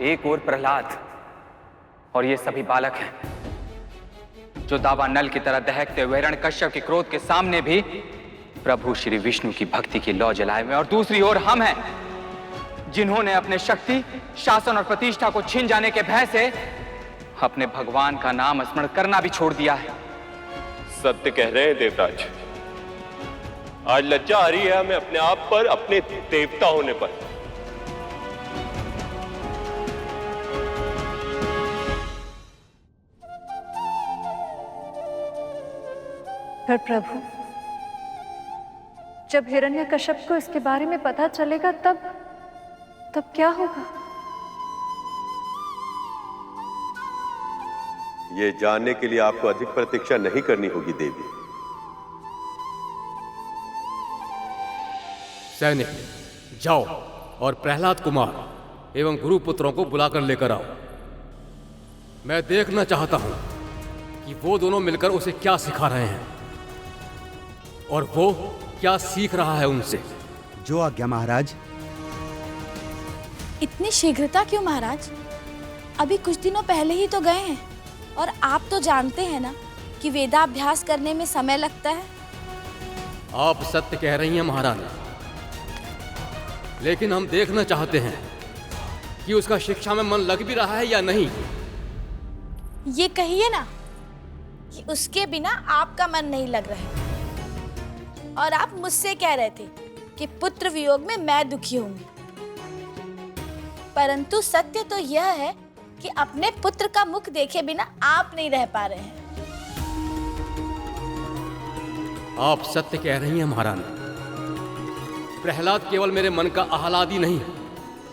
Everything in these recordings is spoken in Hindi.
एक ओर प्रहलाद और ये सभी बालक हैं जो दावानल की तरह दहकते हुए हिरण्यकश्यप के क्रोध के सामने भी प्रभु श्री विष्णु की भक्ति की लौ जलाए हुए, और दूसरी ओर हम हैं जिन्होंने अपने शक्ति, शासन और प्रतिष्ठा को छीन जाने के भय से अपने भगवान का नाम स्मरण करना भी छोड़ दिया है। सत्य कह रहे हैं देवराज। आज लज्जा आ रही है हमें अपने आप पर, अपने देवता होने पर। पर प्रभु, जब हिरण्यकश्यप को इसके बारे में पता चलेगा तब क्या होगा? ये जानने के लिए आपको अधिक प्रतीक्षा नहीं करनी होगी देवी। सैनिक, जाओ और प्रहलाद कुमार एवं गुरुपुत्रों को बुलाकर लेकर आओ। मैं देखना चाहता हूं कि वो दोनों मिलकर उसे क्या सिखा रहे हैं और वो क्या सीख रहा है उनसे। जो आज्ञा महाराज। इतनी शीघ्रता क्यों महाराज? अभी कुछ दिनों पहले ही तो गए हैं, और आप तो जानते हैं ना कि वेदाभ्यास करने में समय लगता है। आप सत्य कह रही हैं महारानी, लेकिन हम देखना चाहते हैं कि उसका शिक्षा में मन लग भी रहा है या नहीं। ये कहिए ना कि उसके बिना आपका मन नहीं लग रहा है, और आप मुझसे कह रहे थे कि पुत्र वियोग में मैं दुखी होंगी। परंतु सत्य तो यह है कि अपने पुत्र का मुख देखे बिना आप नहीं रह पा रहे हैं। आप सत्य कह रही हैं महारानी। प्रहलाद केवल मेरे मन का आह्लादी नहीं,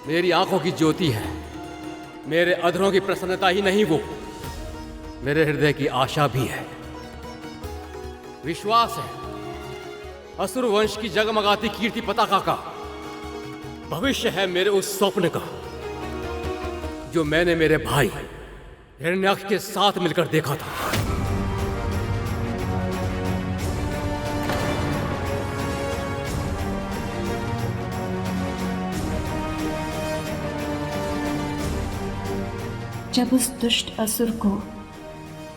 मेरी आंखों की ज्योति है। मेरे अधरों की प्रसन्नता ही नहीं, वो मेरे हृदय की आशा भी है। विश्वास है असुर वंश की जगमगाती कीर्ति पताका का भविष्य है मेरे उस स्वप्न का जो मैंने मेरे भाई हिरण्याक्ष के साथ मिलकर देखा था। जब उस दुष्ट असुर को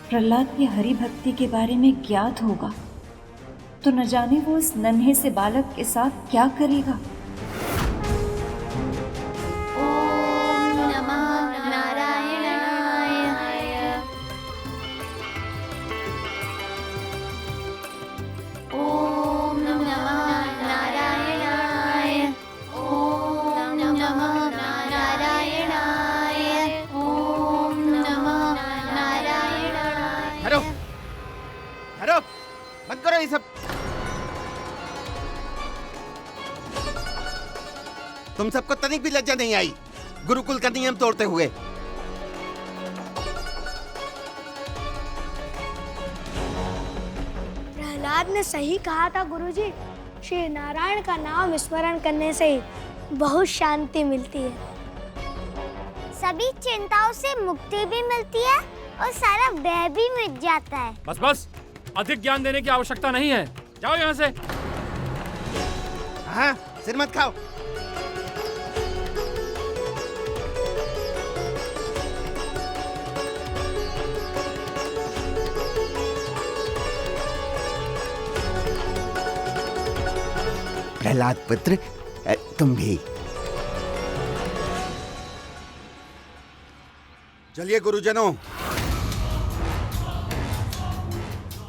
प्रहलाद की हरि भक्ति के बारे में ज्ञात होगा तो न जाने वो उस नन्हे से बालक के साथ क्या करेगा। मत करो ये सब। तुम सबको तनिक भी लज्जा नहीं आई गुरुकुल का नियम तोड़ते हुए। प्रहलाद ने सही कहा था गुरुजी। श्री नारायण का नाम स्मरण करने से ही बहुत शांति मिलती है, सभी चिंताओं से मुक्ति भी मिलती है और सारा भय भी मिट जाता है। बस बस, अधिक ज्ञान देने की आवश्यकता नहीं है। जाओ यहाँ से। हाँ, सिर मत खाओ। प्रहलाद पुत्र, तुम भी चलिए गुरुजनों।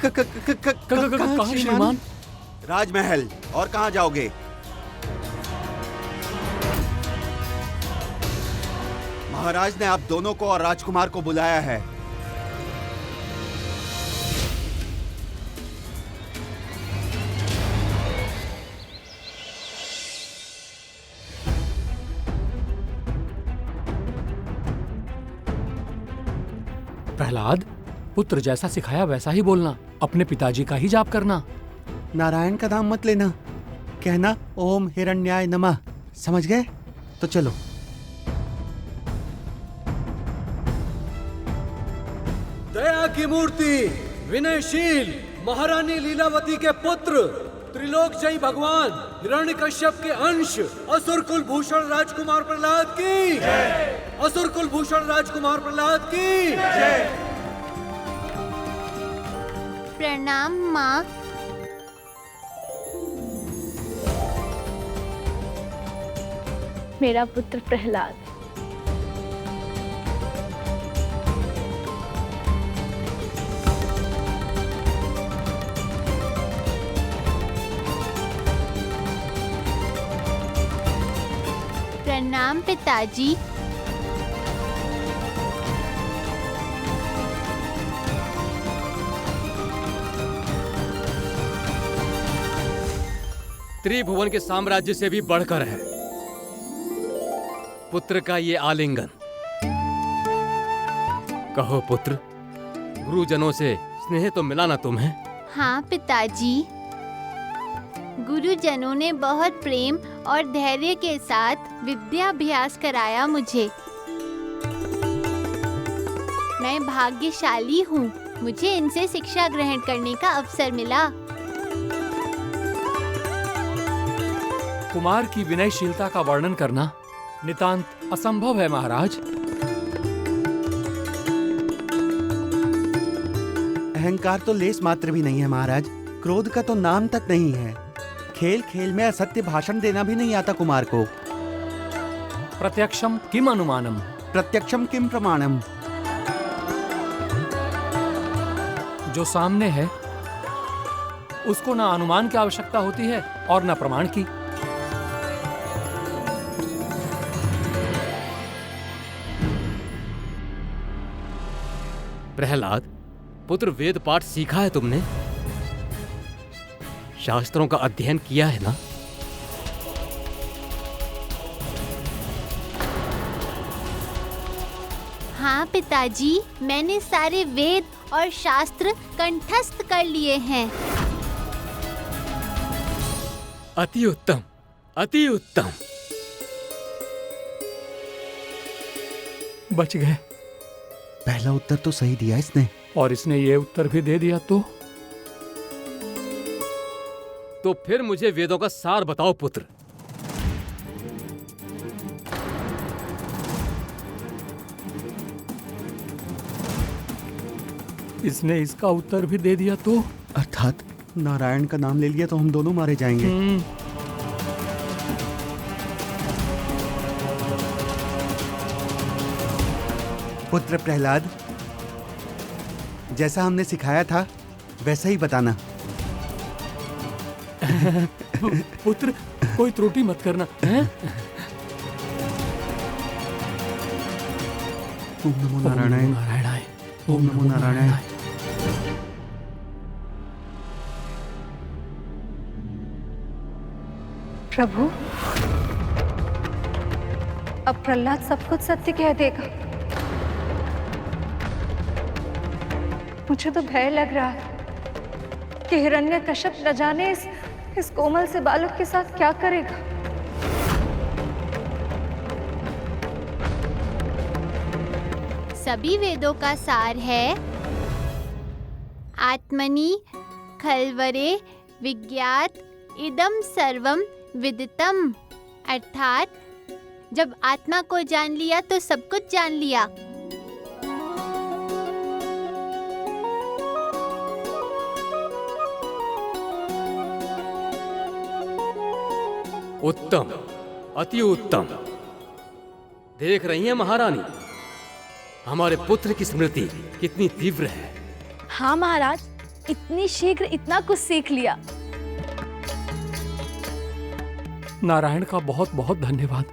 कहाँ श्रीमान? राजमहल। और कहाँ जाओगे? महाराज ने आप दोनों को और राजकुमार को बुलाया है। प्रहलाद, पुत्र जैसा सिखाया वैसा ही बोलना, अपने पिताजी का ही जाप करना। नारायण का नाम मत लेना, कहना ओम हिरण्याय नमः। समझ गए? तो चलो। दया की मूर्ति, विनयशील महारानी लीलावती के पुत्र, त्रिलोकजयी भगवान हिरण्यकश्यप के अंश असुर कुलभूषण राजकुमार प्रहलाद की जय। असुर कुलभूषण राजकुमार प्रहलाद की जय। प्रणाम माँ। मेरा पुत्र प्रहलाद, प्रणाम पिताजी। त्रिभुवन के साम्राज्य से भी बढ़कर है पुत्र का ये आलिंगन। कहो पुत्र, गुरुजनों से स्नेह तो मिला ना तुम्हें? हाँ पिताजी, गुरुजनों ने बहुत प्रेम और धैर्य के साथ विद्याभ्यास कराया मुझे। मैं भाग्यशाली हूँ, मुझे इनसे शिक्षा ग्रहण करने का अवसर मिला। कुमार की विनयशीलता का वर्णन करना नितांत असंभव है महाराज। अहंकार तो लेस मात्र भी नहीं है महाराज, क्रोध का तो नाम तक नहीं है। खेल खेल में असत्य भाषण देना भी नहीं आता कुमार को। प्रत्यक्षम किम अनुमानम, प्रत्यक्षम किम प्रमाणम। जो सामने है उसको ना अनुमान की आवश्यकता होती है और ना प्रमाण की। प्रहलाद पुत्र, वेद पाठ सीखा है तुमने? शास्त्रों का अध्ययन किया है ना? हाँ पिताजी, मैंने सारे वेद और शास्त्र कंठस्थ कर लिए हैं। अति उत्तम, अति उत्तम। बच गए। पहला उत्तर तो सही दिया इसने। और इसने ये उत्तर भी दे दिया तो फिर मुझे वेदों का सार बताओ पुत्र। इसने इसका उत्तर भी दे दिया तो? अर्थात नारायण का नाम ले लिया तो हम दोनों मारे जाएंगे। पुत्र प्रहलाद, जैसा हमने सिखाया था वैसा ही बताना। पुत्र, कोई त्रुटि मत करना हैं? ओम नमो नारायणाय, नारायणाय, ओम नमो नारायणाय। प्रभु, अब प्रहलाद सब कुछ सत्य कह देगा। मुझे तो भय लग रहा है कि हिरण्यकश्यप न जाने इस कोमल से बालक के साथ क्या करेगा। सभी वेदों का सार है आत्मनि खल्वरे विज्ञात इदम सर्वम विदितम। अर्थात जब आत्मा को जान लिया तो सब कुछ जान लिया। उत्तम, अति उत्तम। देख रही हैं महारानी, हमारे पुत्र की स्मृति कितनी तीव्र है। हाँ महाराज, इतनी शीघ्र इतना कुछ सीख लिया। नारायण का बहुत बहुत धन्यवाद।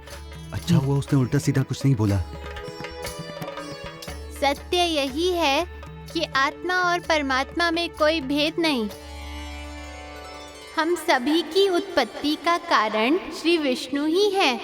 अच्छा हुआ उसने उल्टा सीधा कुछ नहीं बोला। सत्य यही है कि आत्मा और परमात्मा में कोई भेद नहीं। हम सभी की उत्पत्ति का कारण श्री विष्णु ही है।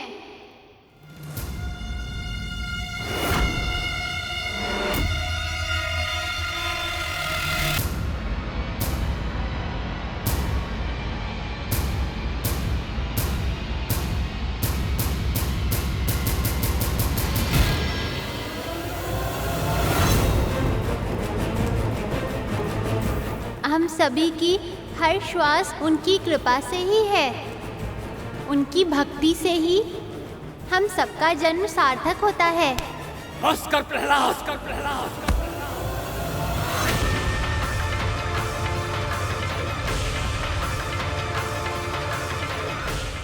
हम सभी की हर श्वास उनकी कृपा से ही है। उनकी भक्ति से ही हम सबका जन्म सार्थक होता है। बस कर प्रहलाद, बस कर प्रहलाद।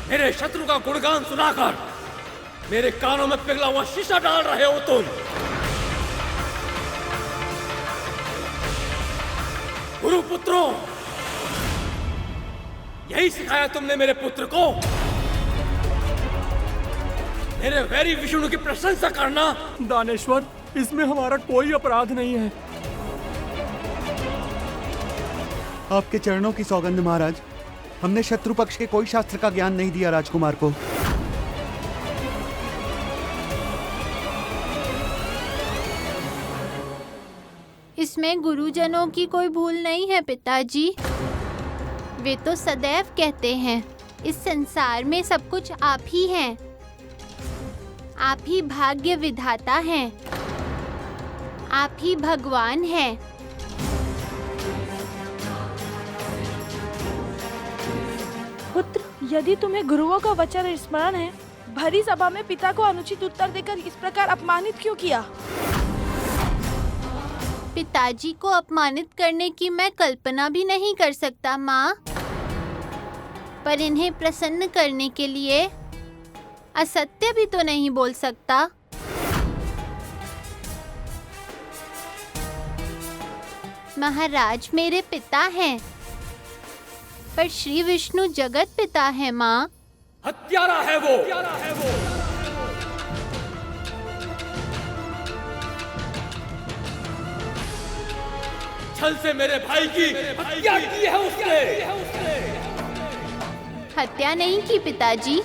मेरे शत्रु का गुणगान सुनाकर मेरे कानों में पिघला हुआ शीशा डाल रहे हो तुम। गुरुपुत्रों, यही सिखाया तुमने मेरे पुत्र को? मेरे वैरी विष्णु की प्रशंसा करना? दानेश्वर, इसमें हमारा कोई अपराध नहीं है। आपके चरणों की सौगंध महाराज, हमने शत्रु पक्ष के कोई शास्त्र का ज्ञान नहीं दिया राजकुमार को। इसमें गुरुजनों की कोई भूल नहीं है पिताजी। वे तो सदैव कहते हैं इस संसार में सब कुछ आप ही हैं। आप ही भाग्य विधाता हैं। आप ही भगवान हैं। पुत्र, यदि तुम्हें गुरुओं का वचन स्मरण है, भरी सभा में पिता को अनुचित उत्तर देकर इस प्रकार अपमानित क्यों किया? पिताजी को अपमानित करने की मैं कल्पना भी नहीं कर सकता माँ, पर इन्हें प्रसन्न करने के लिए असत्य भी तो नहीं बोल सकता। महाराज मेरे पिता हैं, पर श्री विष्णु जगत पिता है माँ। हत्यारा है वो। छल से मेरे भाई की हत्या की है उसने। हत्या नहीं की पिताजी,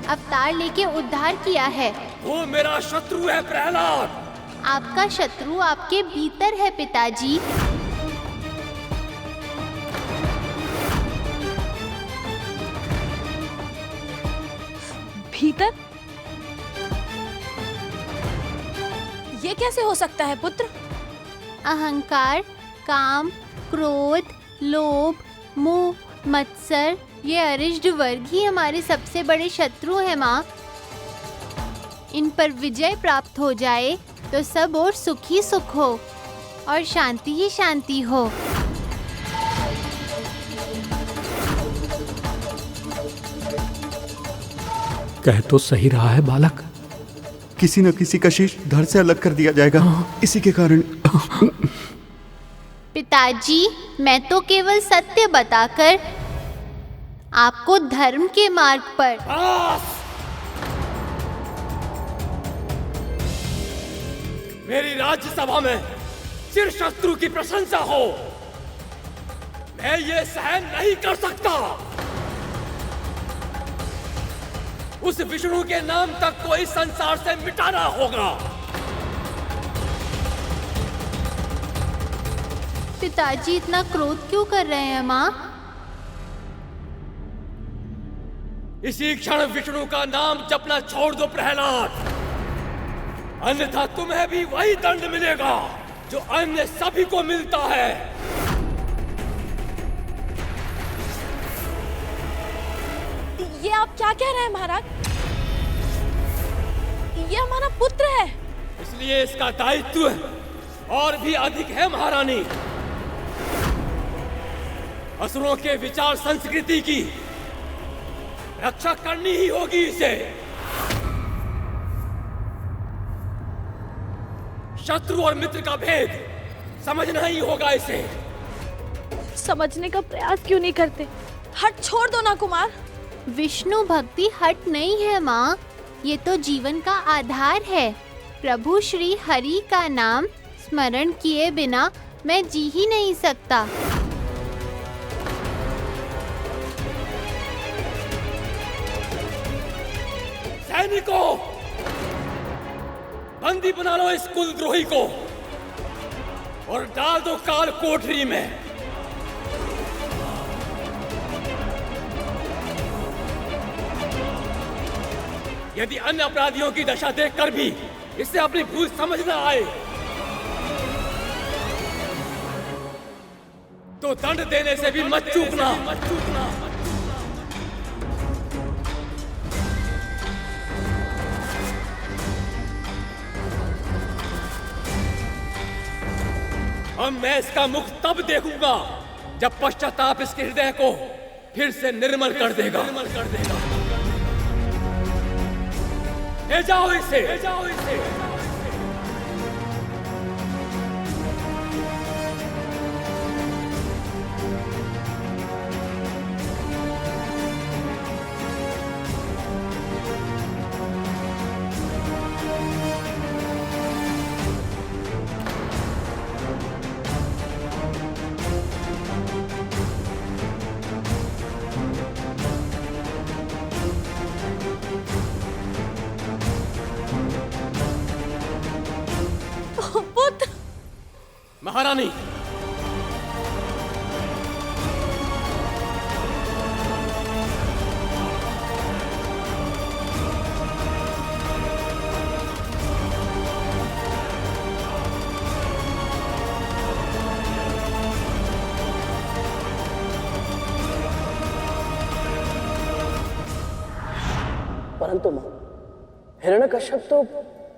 अवतार लेके उद्धार किया है। वो मेरा शत्रु है प्रहलाद। आपका शत्रु आपके भीतर है पिताजी। भीतर? ये कैसे हो सकता है पुत्र? अहंकार, काम, क्रोध, लोभ, मोह, मत्सर, ये अरिष्ट वर्ग ही हमारे सबसे बड़े शत्रु हैं माँ। इन पर विजय प्राप्त हो जाए तो सब और सुख ही सुख हो और शांति ही शांति हो। कह तो सही रहा है बालक। किसी न किसी का शीश धड़ से अलग कर दिया जाएगा। इसी के कारण पिताजी, मैं तो केवल सत्य बताकर आपको धर्म के मार्ग पर। मेरी राज्यसभा में सिर शत्रु की प्रशंसा हो, मैं ये सहन नहीं कर सकता। उस विष्णु के नाम तक को इस संसार से मिटाना होगा। पिताजी इतना क्रोध क्यों कर रहे हैं माँ? इसी क्षण विष्णु का नाम जपना छोड़ दो प्रहलाद, अन्यथा तुम्हें भी वही दंड मिलेगा जो अन्य सभी को मिलता है। ये आप क्या कह रहे हैं महाराज? ये हमारा पुत्र है। इसलिए इसका दायित्व और भी अधिक है महारानी। असुरों के विचार संस्कृति की रक्षा करनी ही होगी इसे। शत्रु और मित्र का भेद समझना ही होगा इसे। समझने का प्रयास क्यों नहीं करते? हट छोड़ दो ना कुमार। विष्णु भक्ति हट नहीं है माँ, ये तो जीवन का आधार है। प्रभु श्री हरि का नाम स्मरण किए बिना मैं जी ही नहीं सकता। सैनिकों, बंदी बना लो इस कुलद्रोही को और डाल दो काल कोठरी में। यदि अन्य अपराधियों की दशा देखकर भी इसे अपनी भूल समझ न आए तो दंड देने से भी मत चूकना। अब मैं इसका मुख तब देखूंगा जब पश्चाताप इसके हृदय को फिर से निर्मल कर देगा। ले जाओ इसे। पुत्र। महारानी, परंतु मां, हिरण्यकश्यप तो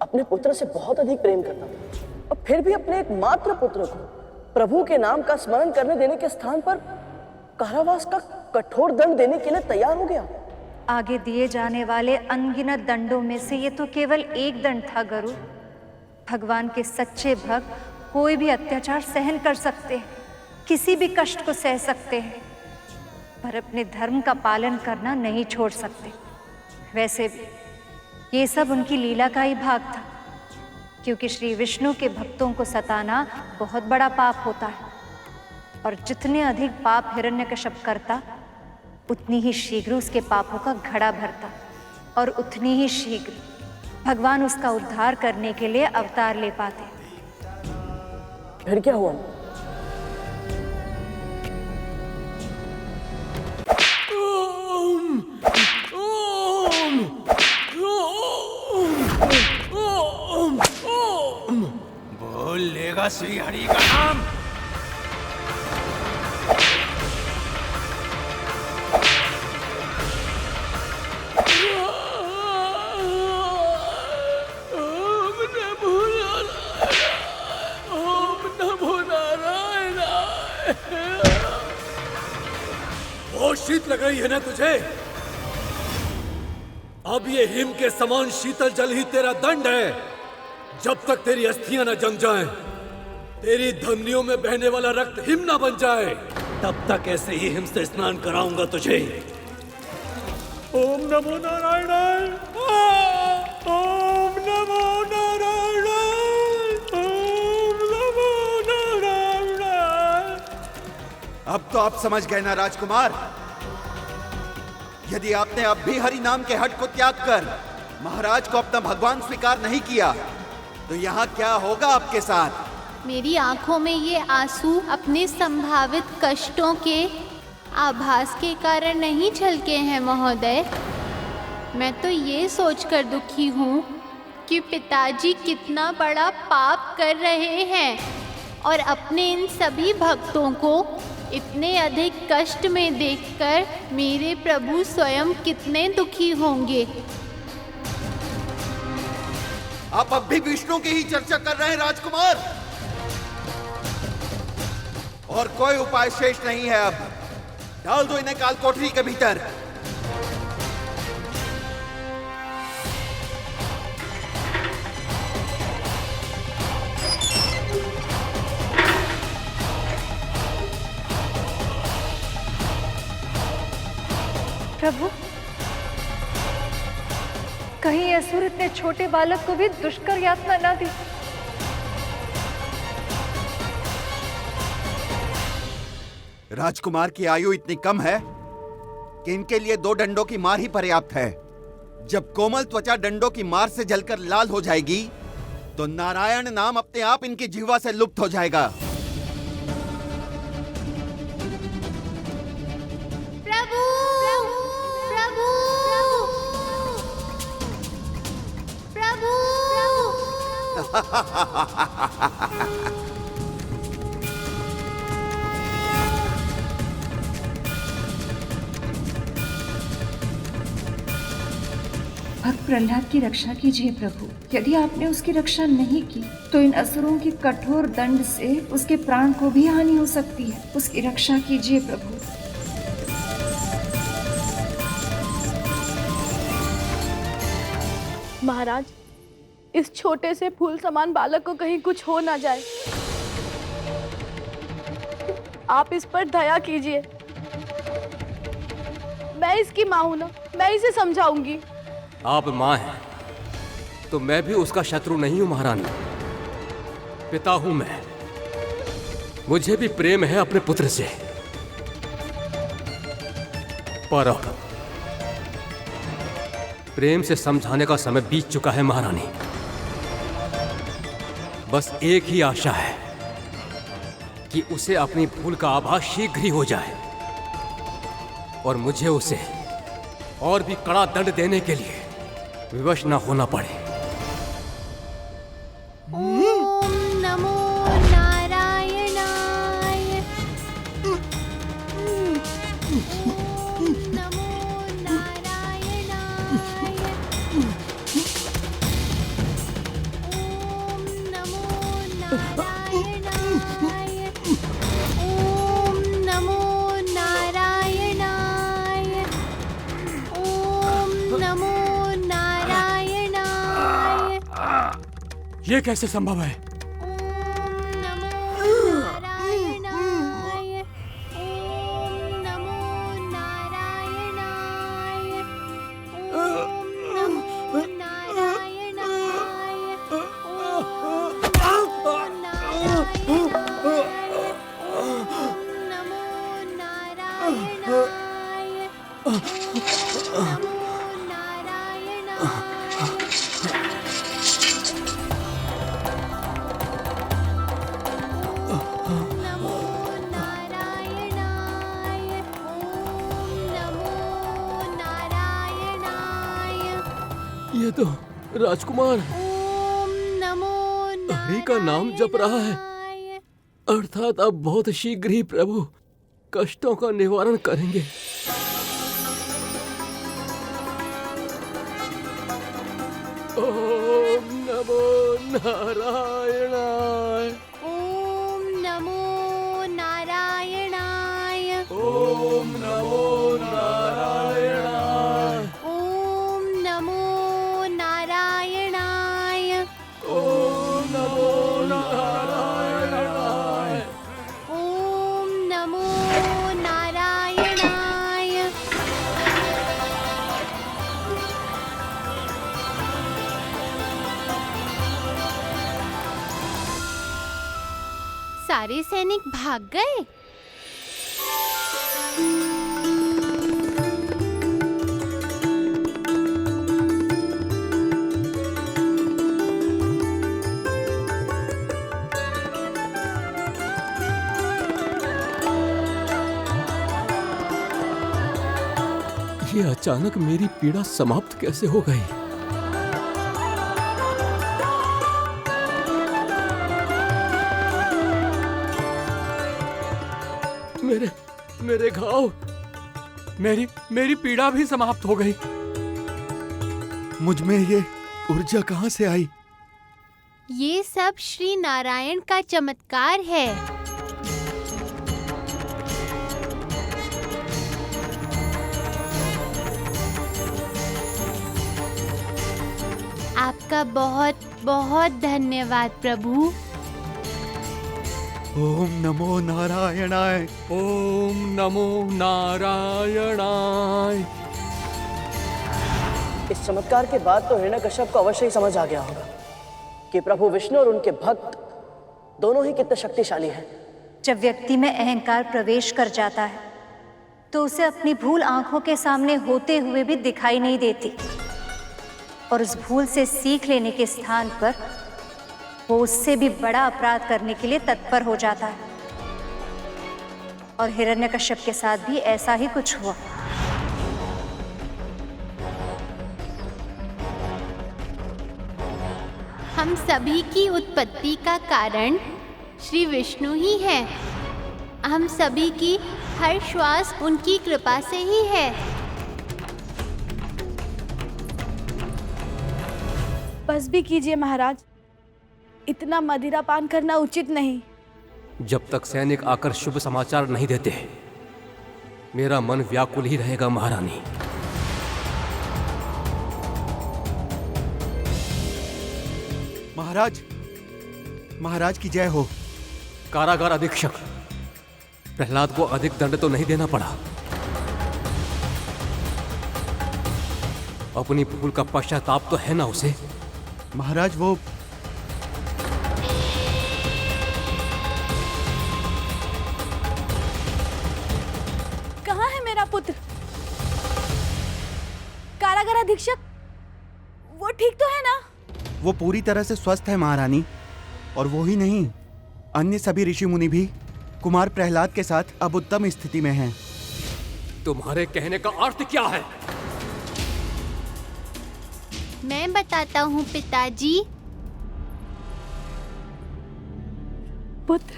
अपने पुत्र से बहुत अधिक प्रेम करता था और फिर भी अपने एक मात्र पुत्र को प्रभु के नाम का स्मरण करने देने के स्थान पर कारावास का कठोर दंड देने के लिए तैयार हो गया। आगे दिए जाने वाले अनगिनत दंडों में से ये तो केवल एक दंड था गरुड़। भगवान के सच्चे भक्त कोई भी अत्याचार सहन कर सकते हैं, किसी भी कष्ट को सह सकते हैं, पर अपने धर्म का पालन करना नहीं छोड़ सकते। वैसे भी ये सब उनकी लीला का ही भाग था, क्योंकि श्री विष्णु के भक्तों को सताना बहुत बड़ा पाप होता है, और जितने अधिक पाप हिरण्यकश्यप करता उतनी ही शीघ्र उसके पापों का घड़ा भरता, और उतनी ही शीघ्र भगवान उसका उद्धार करने के लिए अवतार ले पाते। फिर क्या हुआ? बोल लेगा श्री हरि का नाम। बहुत शीत लग रही है ना तुझे? अब ये हिम के समान शीतल जल ही तेरा दंड है। जब तक तेरी अस्थियां न जम जाएं, तेरी धमनियों में बहने वाला रक्त हिम न बन जाए, तब तक ऐसे ही हिम से स्नान कराऊंगा तुझे। ओम नमो नारायण, ओम नमो नारायण, ओम नमो नारायण। अब तो आप समझ गए ना राजकुमार? यदि आपने अब भी हरि नाम के हट को त्याग कर महाराज को अपना भगवान स्वीकार नहीं किया, तो यहाँ क्या होगा आपके साथ? मेरी आंखों में ये आंसू अपने संभावित कष्टों के आभास के कारण नहीं छलके हैं महोदय। मैं तो ये सोचकर दुखी हूँ कि पिताजी कितना बड़ा पाप कर रहे हैं और अपने इन सभी भक्तों को इतने अधिक कष्ट में देखकर मेरे प्रभु स्वयं कितने दुखी होंगे। आप अब भी विष्णु की ही चर्चा कर रहे हैं राजकुमार, और कोई उपाय शेष नहीं है। अब डाल दो इन्हें काल कोठरी के भीतर। प्रभु, कहीं असुर इतने छोटे बालक को भी दुष्कर यातना ना दी। राजकुमार की आयु इतनी कम है कि इनके लिए 2 डंडों की मार ही पर्याप्त है। जब कोमल त्वचा डंडों की मार से जलकर लाल हो जाएगी, तो नारायण नाम अपने आप इनकी जिह्वा से लुप्त हो जाएगा। प्रभु, प्रभु, प्रभु, प्रभु। भक्त प्रहलाद की रक्षा कीजिए प्रभु। यदि आपने उसकी रक्षा नहीं की तो इन असुरों के कठोर दंड से उसके प्राण को भी हानि हो सकती है। उसकी रक्षा कीजिए प्रभु। महाराज, इस छोटे से फूल समान बालक को कहीं कुछ हो ना जाए, आप इस पर दया कीजिए। मैं इसकी माँ हूं ना, मैं इसे समझाऊंगी। आप माँ हैं तो मैं भी उसका शत्रु नहीं हूं महारानी। पिता हूं मैं, मुझे भी प्रेम है अपने पुत्र से। पर अब प्रेम से समझाने का समय बीत चुका है महारानी। बस एक ही आशा है कि उसे अपनी भूल का आभास शीघ्र ही हो जाए और मुझे उसे और भी कड़ा दंड देने के लिए विवश न होना पड़े। ओम नमो नारायणाय। ओम नमो नारायणाय। ओम नमो नारायणाय। ओम नमो नारायणाय। ओम नमो नारायणाय। ये कैसे संभव है? ओम नमो नारायणाय। ओम नमो नारायणाय। ओम नमो नारायणाय। ओम नमो नारायणाय। ओम नमो नारायणाय। नमो नारायणाय। नमो नारायणाय। ओम नमो नारायणाय। ये तो राजकुमार ओम नमो हरि का नाम जप रहा है, अर्थात अब बहुत शीघ्र ही प्रभु कष्टों का निवारण करेंगे। ओम नमो नारायणाय। ओम नमो नारायणाय। ओम नमो नारायणाय। ओम नमो नारायणाय। ओम नमो नारायणाय। ओम नमो नारायणाय। सारे सैनिक भाग गए। ये अचानक मेरी पीड़ा समाप्त कैसे हो गई? मेरे घाव, मेरी पीड़ा भी समाप्त हो गई। मुझ में ये ऊर्जा कहाँ से आई? ये सब श्री नारायण का चमत्कार है। आपका बहुत बहुत धन्यवाद प्रभु। ओम नमो नारायणाय। ओम नमो नारायणाय। इस चमत्कार के बाद तो हिरण्यकश्यप को अवश्य ही समझ आ गया होगा कि प्रभु विष्णु और उनके भक्त दोनों ही कितने शक्तिशाली हैं। जब व्यक्ति में अहंकार प्रवेश कर जाता है तो उसे अपनी भूल आंखों के सामने होते हुए भी दिखाई नहीं देती और उस भूल से सीख लेने के स्थान पर वो उससे भी बड़ा अपराध करने के लिए तत्पर हो जाता है। और हिरण्यकश्यप के साथ भी ऐसा ही कुछ हुआ। हम सभी की उत्पत्ति का कारण श्री विष्णु ही है। हम सभी की हर श्वास उनकी कृपा से ही है। बस भी कीजिए महाराज, इतना मदिरा पान करना उचित नहीं। जब तक सैनिक आकर शुभ समाचार नहीं देते, मेरा मन व्याकुल ही रहेगा महारानी। महाराज, महाराज की जय हो। कारागार अधीक्षक, प्रहलाद को अधिक दंड तो नहीं देना पड़ा। अपनी भूल का पश्चाताप तो है ना उसे? महाराज वो कहाँ है मेरा पुत्र? कारागार अधीक्षक, वो ठीक तो है ना? वो पूरी तरह से स्वस्थ है महारानी। और वो ही नहीं, अन्य सभी ऋषि मुनि भी कुमार प्रहलाद के साथ अब उत्तम स्थिति में हैं। तुम्हारे कहने का अर्थ क्या है? मैं बताता हूँ पिताजी। पुत्र,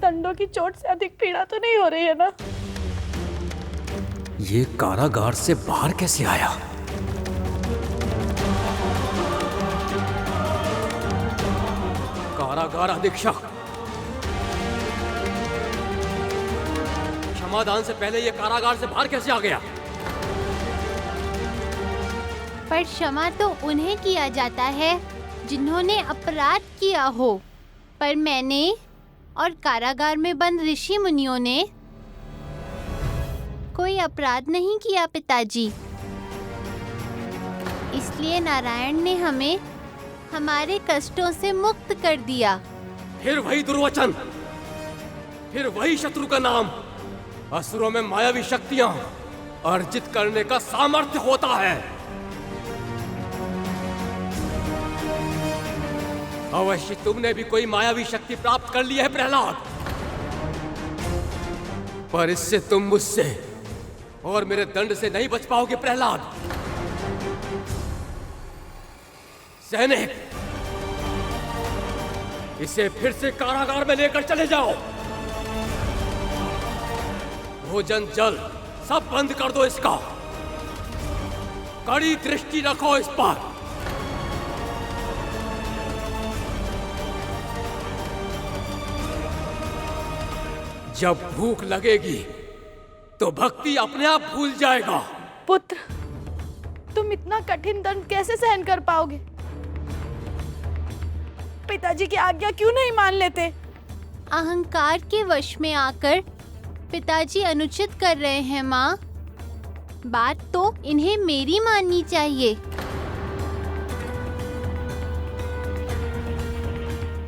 दंडों की चोट से अधिक पीड़ा तो नहीं हो रही है ना? ये कारागार से बाहर कैसे आया? कारागार अधीक्षक, क्षमादान से पहले ये कारागार से बाहर कैसे आ गया? पर क्षमा तो उन्हें किया जाता है जिन्होंने अपराध किया हो, पर मैंने और कारागार में बंद ऋषि मुनियों ने कोई अपराध नहीं किया पिताजी। इसलिए नारायण ने हमें हमारे कष्टों से मुक्त कर दिया। फिर वही दुर्वचन, फिर वही शत्रु का नाम। असुरों में मायावी शक्तियां अर्जित करने का सामर्थ्य होता है। अवश्य तुमने भी कोई मायावी शक्ति प्राप्त कर ली है प्रहलाद, पर इससे तुम मुझसे और मेरे दंड से नहीं बच पाओगे प्रहलाद। सैनिक, इसे फिर से कारागार में लेकर चले जाओ। भोजन, जल सब बंद कर दो इसका। कड़ी दृष्टि रखो इस पर। जब भूख लगेगी तो भक्ति अपने आप भूल जाएगा। पुत्र, तुम इतना कठिन दंड कैसे सहन कर पाओगे? पिताजी की आज्ञा क्यों नहीं मान लेते? अहंकार के वश में आकर पिताजी अनुचित कर रहे हैं माँ। बात तो इन्हें मेरी माननी चाहिए।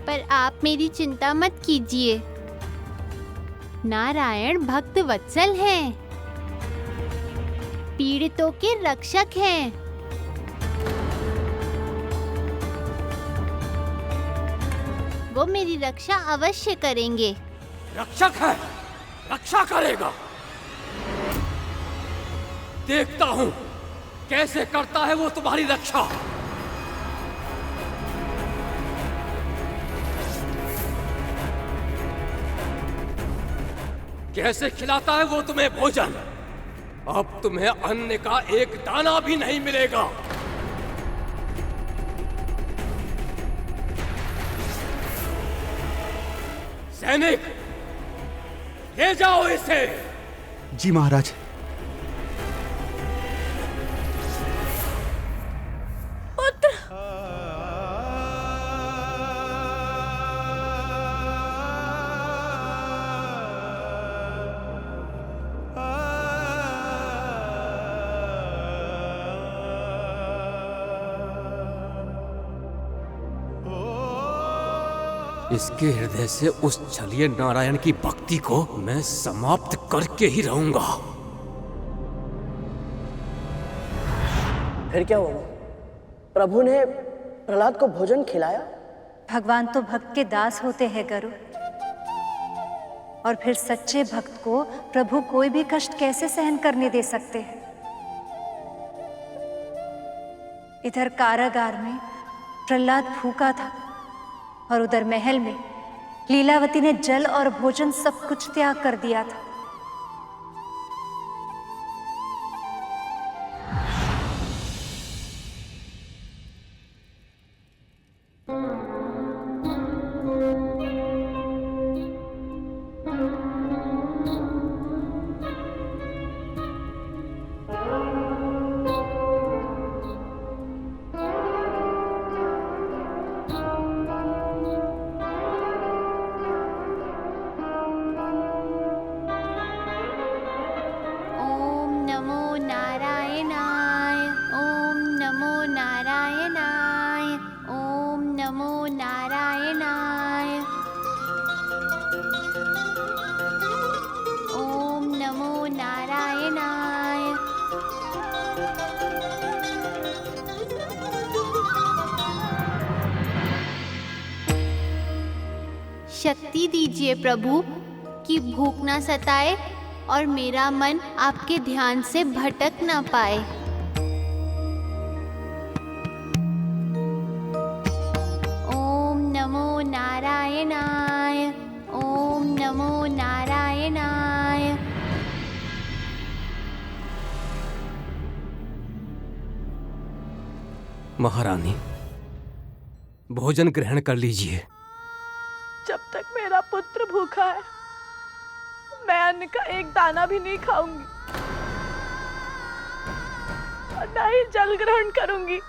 पर आप मेरी चिंता मत कीजिए, नारायण भक्त वत्सल हैं, पीड़ितों के रक्षक हैं। वो मेरी रक्षा अवश्य करेंगे। रक्षक है, रक्षा करेगा। देखता हूं कैसे करता है वो तुम्हारी रक्षा। कैसे खिलाता है वो तुम्हें भोजन। अब तुम्हें अन्न का एक दाना भी नहीं मिलेगा। सैनिक, ले जाओ इसे। जी महाराज। इसके हृदय से उस छलिए नारायण की भक्ति को मैं समाप्त करके ही रहूंगा। फिर क्या हुआ? प्रभु ने प्रहलाद को भोजन खिलाया? भगवान तो भक्त के दास होते हैं गरुड़, और फिर सच्चे भक्त को प्रभु कोई भी कष्ट कैसे सहन करने दे सकते हैं। इधर कारागार में प्रहलाद भूखा था और उधर महल में लीलावती ने जल और भोजन सब कुछ त्याग कर दिया था। नारायणाय। शक्ति दीजिए प्रभु कि भूख ना सताए और मेरा मन आपके ध्यान से भटक ना पाए। ओम नमो नारायणाय, ओम नमो नारायणाय। महारानी, भोजन ग्रहण कर लीजिए। जब तक मेरा पुत्र भूखा है मैं अन्न का एक दाना भी नहीं खाऊंगी और न ही जल ग्रहण करूंगी।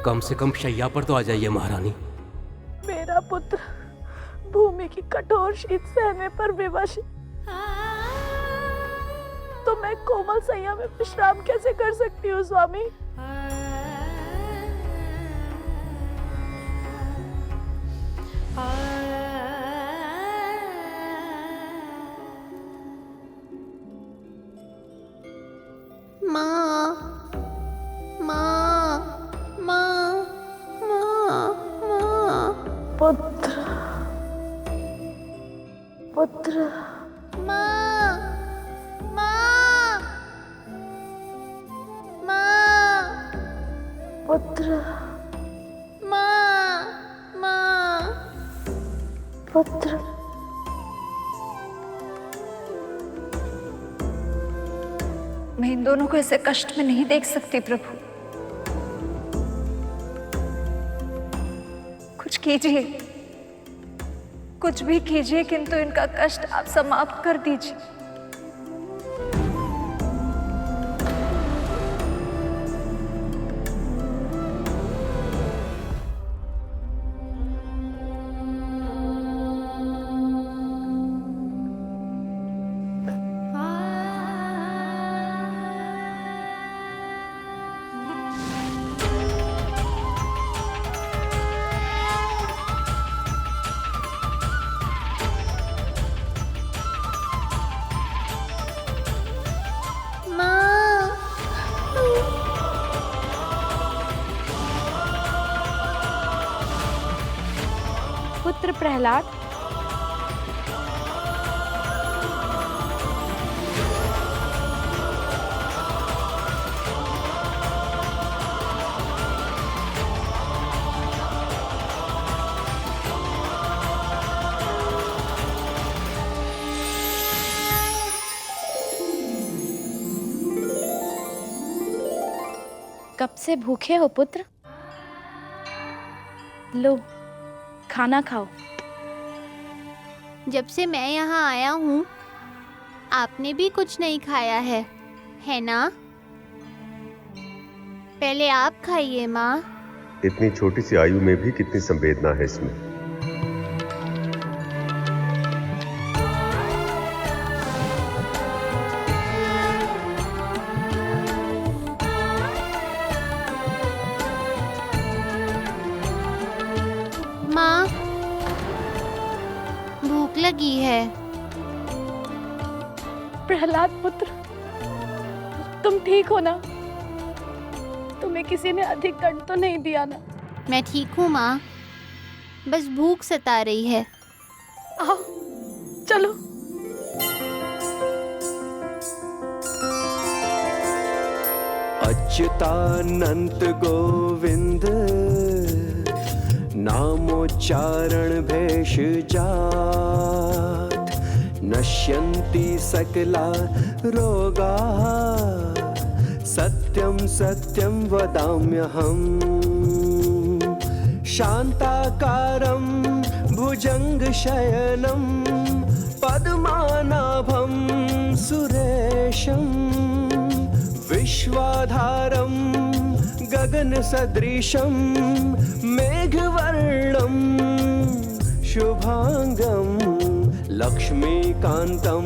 कम से कम शैया पर तो आ जाइए महारानी। मेरा पुत्र भूमि की कठोर शीत सहने पर विवश, तो मैं कोमल सैया में विश्राम कैसे कर सकती हूँ स्वामी? माँ, माँ, माँ, माँ, माँ। पुत्र, पुत्र। माँ, माँ, माँ। पुत्र, माँ, माँ। पुत्र। मैं इन दोनों को ऐसे कष्ट में नहीं देख सकती प्रभु। कुछ कीजिए, कुछ भी कीजिए, किंतु इनका कष्ट आप समाप्त कर दीजिए। पुत्र प्रहलाद, कब से भूखे हो पुत्र? लो, खाना खाओ। जब से मैं यहाँ आया हूँ आपने भी कुछ नहीं खाया है ना? पहले आप खाइए माँ। इतनी छोटी सी आयु में भी कितनी संवेदना है इसमें। माँ, भूख लगी है। प्रहलाद पुत्र, तुम ठीक हो ना? तुम्हें किसी ने अधिक दंड तो नहीं दिया ना? मैं ठीक हूँ माँ, बस भूख सता रही है। आओ, चलो। अच्युतानंत गोविंद नामोच्चारण भेष जात, नश्यन्ति सकला रोगा, सत्यं सत्यं वदाम्यहम्। शान्ताकारं भुजङ्गशयनं पद्मनाभं सुरेशं, विश्वाधारं गगनसदृशं मेघवर्णं शुभांगं लक्ष्मीकान्तं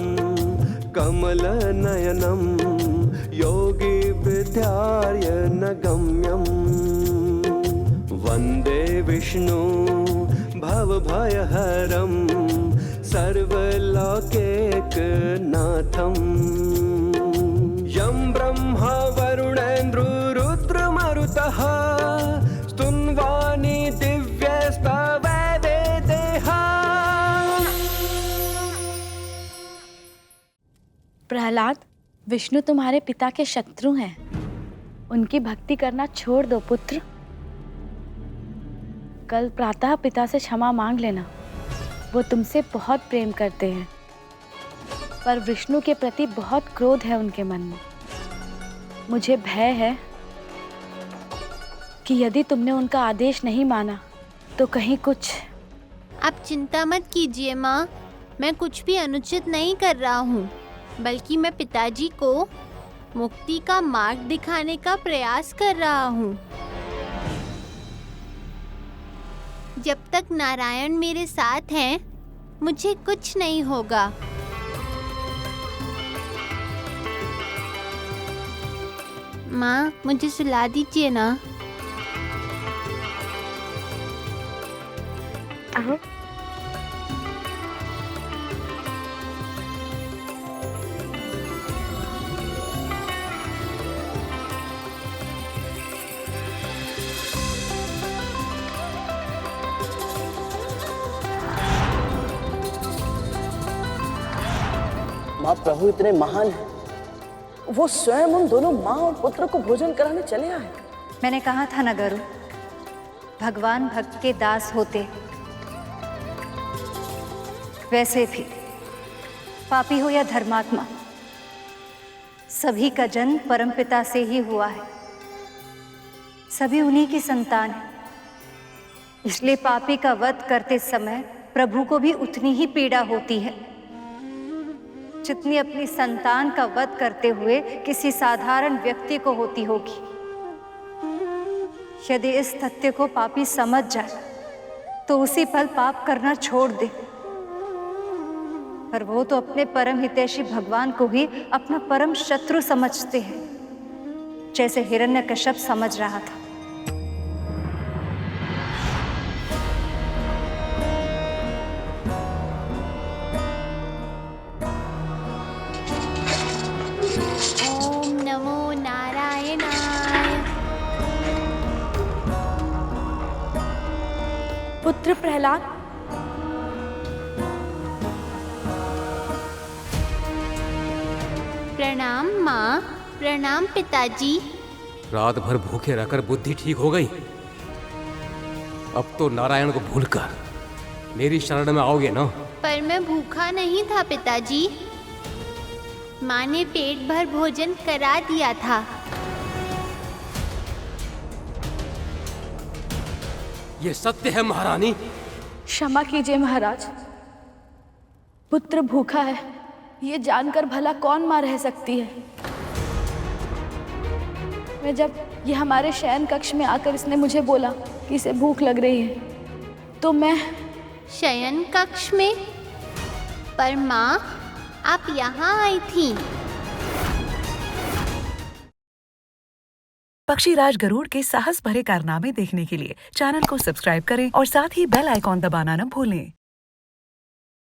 कमलनयनं योगी विद्यार्यनगम्यम् वन्दे विष्णु भवभयहरं सर्वलोकैकनाथम् यं ब्रह्मा वरुणेन्द्रो रुद्रमरुतः स्तुन्वानि दिव्यस्तवैवेदेः। प्रहलाद, विष्णु तुम्हारे पिता के शत्रु हैं। उनकी भक्ति करना छोड़ दो पुत्र। कल प्रातः पिता से क्षमा मांग लेना। वो तुमसे बहुत प्रेम करते हैं, पर विष्णु के प्रति बहुत क्रोध है उनके मन में। मुझे भय है कि यदि तुमने उनका आदेश नहीं माना तो कहीं कुछ। आप चिंता मत कीजिए माँ, मैं कुछ भी अनुचित नहीं कर रहा हूँ, बल्कि मैं पिताजी को मुक्ति का मार्ग दिखाने का प्रयास कर रहा हूँ। जब तक नारायण मेरे साथ हैं, मुझे कुछ नहीं होगा। माँ, मुझे सुला दीजिए ना। माँ प्रभु इतने महान हैं, वो स्वयं उन दोनों माँ और पुत्र को भोजन कराने चले आए। मैंने कहा था ना गरुड़, भगवान भक्त के दास होते। वैसे भी पापी हो या धर्मात्मा, सभी का जन्म परमपिता से ही हुआ है। सभी उन्हीं की संतान है। इसलिए पापी का वध करते समय प्रभु को भी उतनी ही पीड़ा होती है जितनी अपनी संतान का वध करते हुए किसी साधारण व्यक्ति को होती होगी। यदि इस तथ्य को पापी समझ जाए तो उसी पल पाप करना छोड़ दे। पर वो तो अपने परम हितैषी भगवान को ही अपना परम शत्रु समझते हैं, जैसे हिरण्यकश्यप समझ रहा था। ओम नमो नारायणाय। पुत्र प्रहलाद, प्रणाम माँ, प्रणाम पिताजी। रात भर भूखे रहकर बुद्धि ठीक हो गई। अब तो नारायण को भूलकर मेरी शरण में आओगे ना? पर मैं भूखा नहीं था पिताजी, माँ ने पेट भर भोजन करा दिया था। ये सत्य है महारानी? क्षमा कीजिए महाराज, पुत्र भूखा है ये जानकर भला कौन माँ रह सकती है। मैं जब ये हमारे शयन कक्ष में आकर इसने मुझे बोला कि इसे भूख लग रही है, तो मैं शयन कक्ष में? पर माँ, आप यहाँ आई थी। पक्षीराज गरुड़ के साहस भरे कारनामे देखने के लिए चैनल को सब्सक्राइब करें और साथ ही बेल आइकॉन दबाना न भूलें।